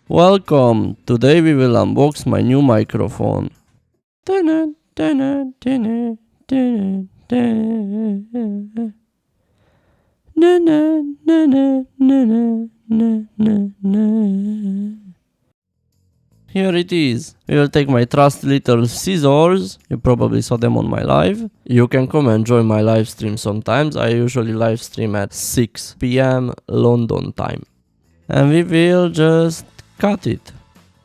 Welcome! Today we will unbox my new microphone. Here it is. We will take my trusty little scissors. You probably saw them on my live. You can come and join my live stream sometimes. I usually live stream at 6 p.m. London time. And we will just cut it.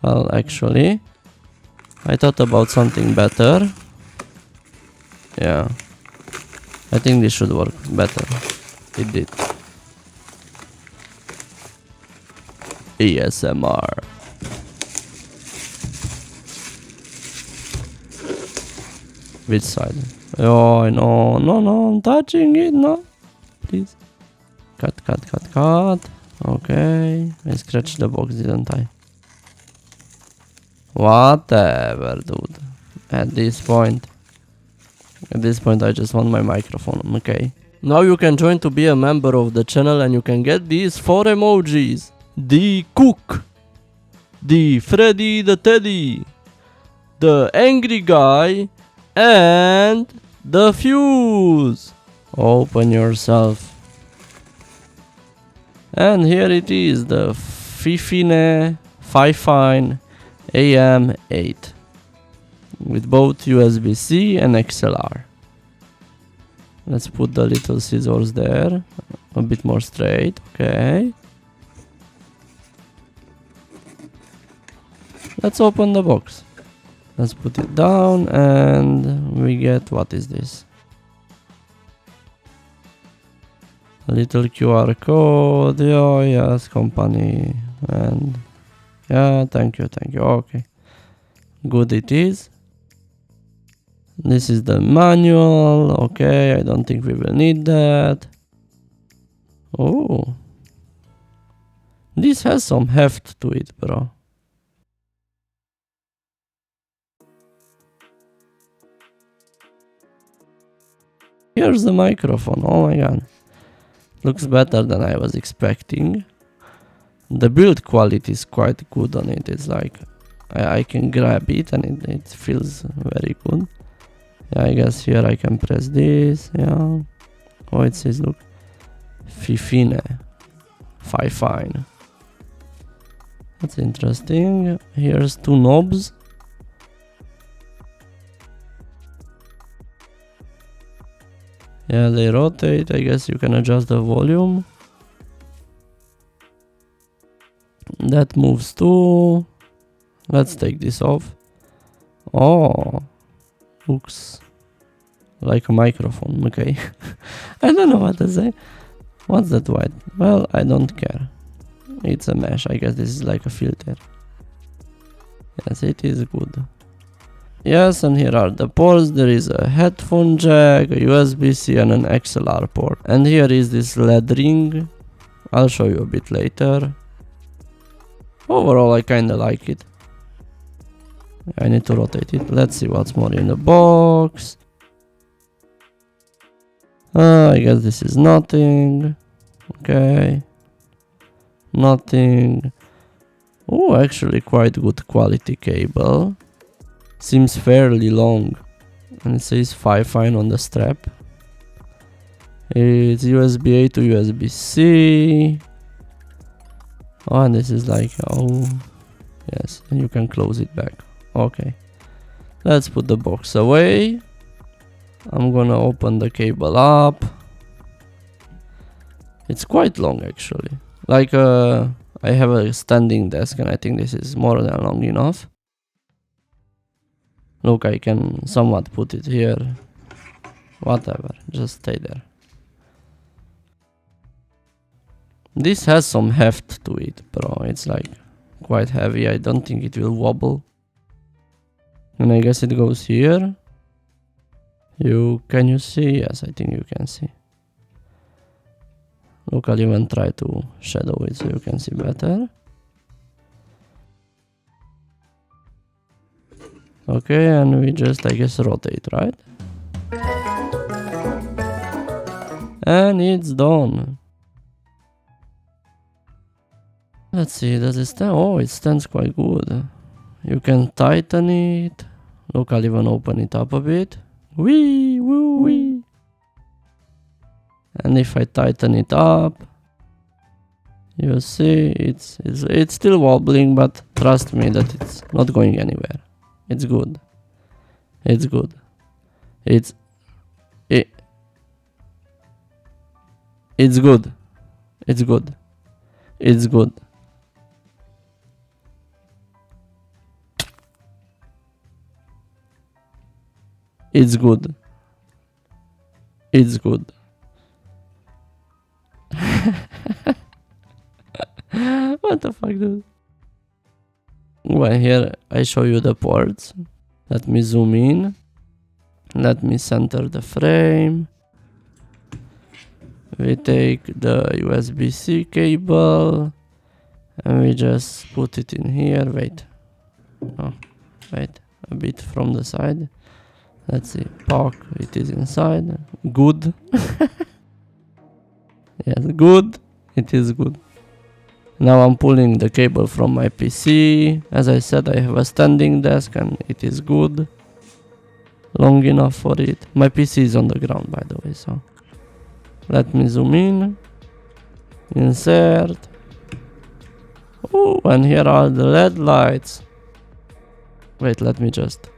Well, actually, I thought about something better. Yeah. I think this should work better. It did. ASMR. Which side? Oh, no, I'm touching it, no. Please. Cut. Okay. I scratched the box, didn't I? Whatever, dude. At this point, I just want my microphone, okay? Now you can join to be a member of the channel and you can get these 4 emojis. The cook, the Freddy the Teddy, the angry guy, and the fuse. Open yourself. And here it is, the Fifine AM8 with both USB-C and XLR. Let's put the little scissors there, a bit more straight, okay. Let's open the box. Let's put it down and we get, what is this? A little QR code, oh yes, company, and yeah, thank you, okay. Good it is. This is the manual, okay, I don't think we will need that. Oh. This has some heft to it, bro. Here's the microphone, oh my god. Looks better than I was expecting. The build quality is quite good on it. It's like I can grab it and it feels very good. Yeah, I guess here I can press this. Yeah. Oh, it says, look, Fifine. That's interesting. Here's 2 knobs. Yeah, they rotate. I guess you can adjust the volume. That moves too. Let's take this off. Oh, looks like a microphone. Okay. I don't know what to say. What's that white? Well, I don't care. It's a mesh. I guess this is like a filter. Yes, it is good. Yes, and here are the ports. There is a headphone jack, a USB-C and an XLR port. And here is this LED ring. I'll show you a bit later. Overall, I kinda like it. I need to rotate it. Let's see what's more in the box. I guess this is nothing. Okay. Nothing. Oh, actually quite good quality cable. Seems fairly long. And it says Fifine on the strap. It's USB-A to USB-C. Oh, and this is like, oh, yes, and you can close it back. Okay. Let's put the box away. I'm gonna open the cable up. It's quite long actually. Like, I have a standing desk and I think this is more than long enough. Look, I can somewhat put it here. Whatever, just stay there. This has some heft to it, bro. It's like quite heavy. I don't think it will wobble. And I guess it goes here. Can you see? Yes, I think you can see. Look, I'll even try to shadow it so you can see better. Okay, and we just, I guess, rotate, right? And it's done. Let's see, does it stand? Oh, it stands quite good. You can tighten it. Look, I'll even open it up a bit. Wee, woo, wee. And if I tighten it up, you see it's still wobbling, but trust me that it's not going anywhere. It's good. It's good. It's good. It's good. It's good. It's good. It's good. What the fuck, dude? Well, here I show you the ports. Let me zoom in. Let me center the frame. We take the USB-C cable and we just put it in here. Wait. Oh, wait. A bit from the side. Let's see. Pock. It is inside. Good. Yes, good. It is good. Now I'm pulling the cable from my PC. As I said, I have a standing desk and it is good. Long enough for it. My PC is on the ground, by the way, so. Let me zoom in. Insert. Oh, and here are the LED lights. Wait, let me just.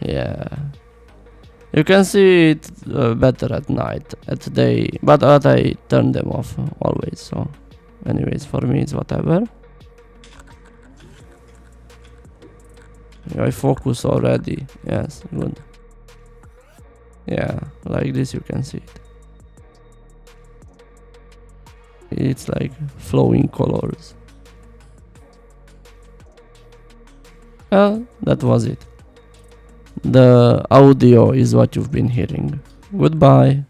Yeah. You can see it better at night, at day, but I turn them off always, so. Anyways, for me it's whatever. I focus already. Yes, good. Yeah, like this you can see it. It's like flowing colors. Well, that was it. The audio is what you've been hearing. Goodbye.